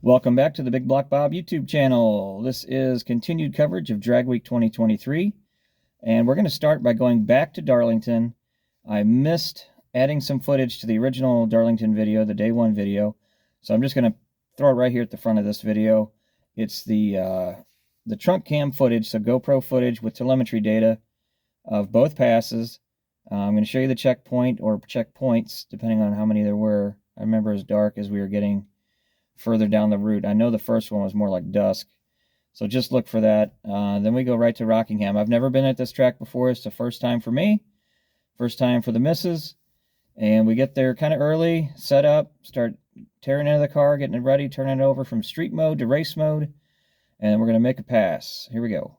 Welcome back to the Big Block Bob YouTube channel. This is continued coverage of Drag Week 2023, and we're going to start by going back to Darlington. I missed adding some footage to the original Darlington video, the day one video, so I'm just going to throw it right here at the front of this video. It's the trunk cam footage, so GoPro footage with telemetry data of both passes. I'm going to show you the checkpoint or checkpoints, depending on how many there were. I remember it was dark as we were getting further down the route. I know the first one was more like dusk, so just look for that. Then we go right to Rockingham. I've never been at this track before. It's the first time for me, first time for the missus, and we get there kind of early, set up, start tearing into the car, getting it ready, turning it over from street mode to race mode, and we're going to make a pass. Here we go.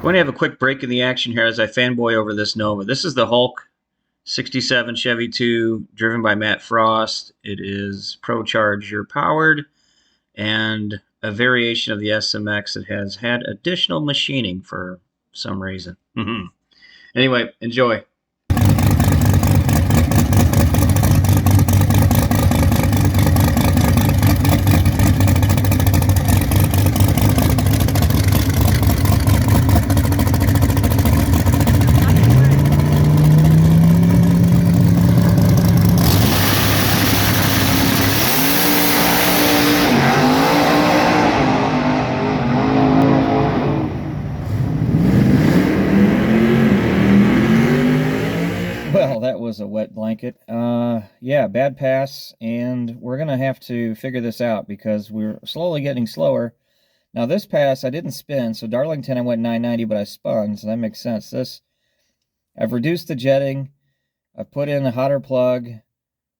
Going to have a quick break in the action here as I fanboy over this Nova. This is the Hulk 67 Chevy 2 driven by Matt Frost. It is ProCharger powered and a variation of the SMX that has had additional machining for some reason. Anyway, enjoy. Well, that was a wet blanket. Yeah, bad pass, and we're going to have to figure this out because we're slowly getting slower. Now, this pass, I didn't spin, so Darlington I went 990, but I spun, so that makes sense. I've reduced the jetting. I've put in a hotter plug.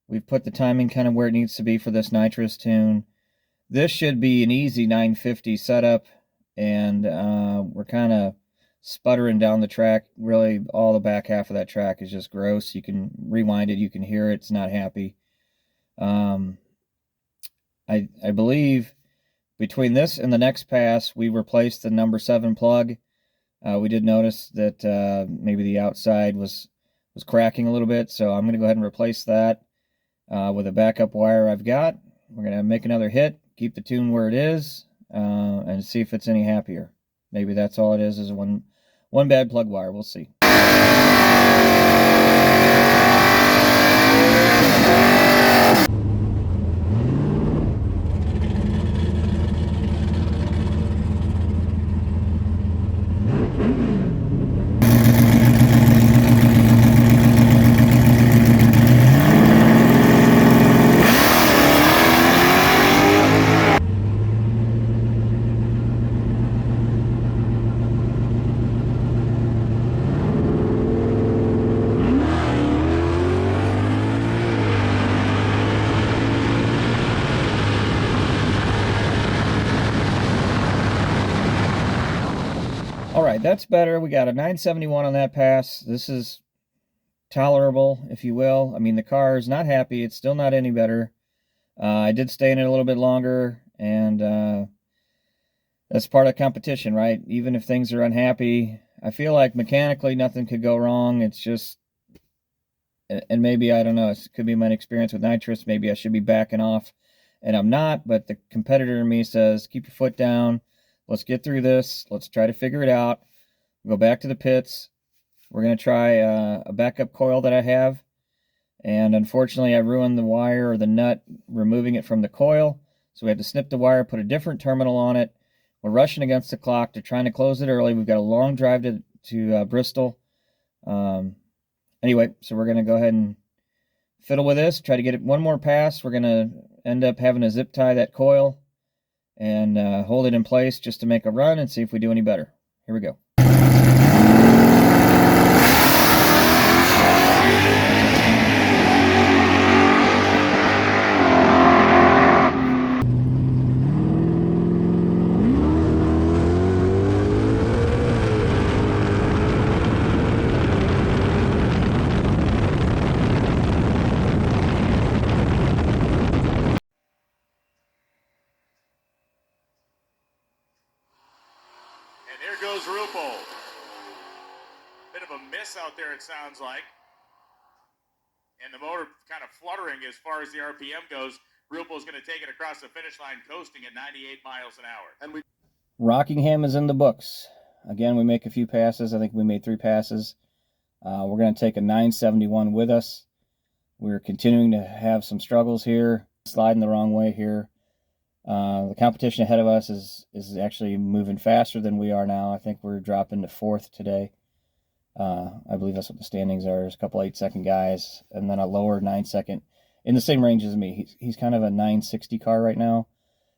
We've put the timing kind of where it needs to be for this nitrous tune. This should be an easy 950 setup, and we're kind of sputtering down the track. Really, all the back half of that track is just gross. You can rewind it, you can hear it, it's not happy. I believe between this and the next pass, we replaced the number 7 plug. We did notice that maybe the outside was cracking a little bit, so I'm going to go ahead and replace that with a backup wire I've got. We're going to make another hit, keep the tune where it is, and see if it's any happier. Maybe that's all it is one bad plug wire. We'll see. that's better. We got a 971 on that pass. This is tolerable, if you will. I mean, the car is not happy. It's still not any better. I did stay in it a little bit longer, and that's part of the competition, right? Even if things are unhappy, I feel like mechanically nothing could go wrong. It's just, and maybe, I don't know, it could be my experience with nitrous. Maybe I should be backing off, and I'm not, but the competitor in me says, keep your foot down. Let's get through this. Let's try to figure it out. Go back to the pits. We're going to try a backup coil that I have. And unfortunately, I ruined the wire or the nut removing it from the coil. So we had to snip the wire, put a different terminal on it. We're rushing against the clock. They're trying to close it early. We've got a long drive to Bristol. Anyway, so we're going to go ahead and fiddle with this. Try to get it one more pass. We're going to end up having to zip tie that coil and hold it in place just to make a run and see if we do any better. Here we go. There goes Ruppel. Bit of a miss out there, it sounds like. And the motor kind of fluttering as far as the RPM goes. Ruppel's going to take it across the finish line, coasting at 98 miles an hour. And Rockingham is in the books. Again, we make a few passes. I think we made 3 passes. We're going to take a 971 with us. We're continuing to have some struggles here, sliding the wrong way here. The competition ahead of us is actually moving faster than we are now. I think we're dropping to 4th today. I believe that's what the standings are. There's a couple 8-second guys, and then a lower 9-second in the same range as me. He's kind of a 960 car right now,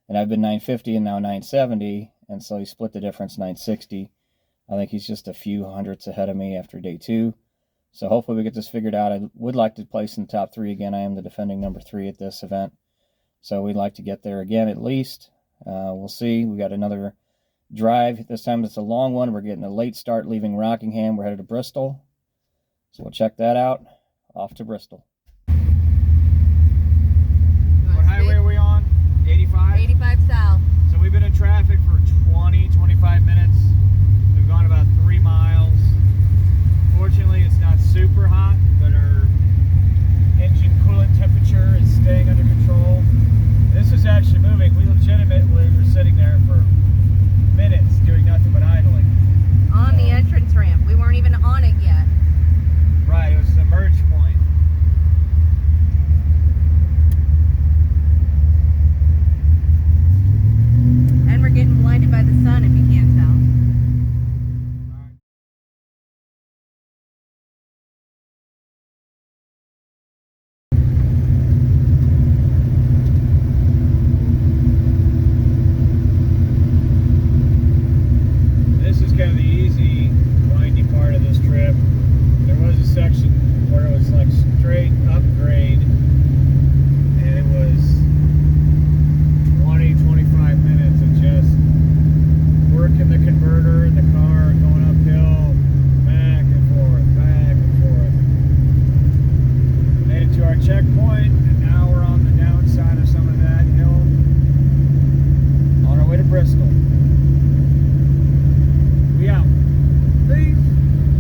and I've been 950 and now 970, and so he split the difference, 960. I think he's just a few hundredths ahead of me after day 2. So hopefully we get this figured out. I would like to place in the top 3 again. I am the defending number 3 at this event. So we'd like to get there again at least. We'll see. We got another drive. This time it's a long one. We're getting a late start leaving Rockingham. We're headed to Bristol. So we'll check that out. Off to Bristol. What highway are we on? 85? 85 south. So we've been in traffic for 20, 25 minutes. We've gone about 3 miles.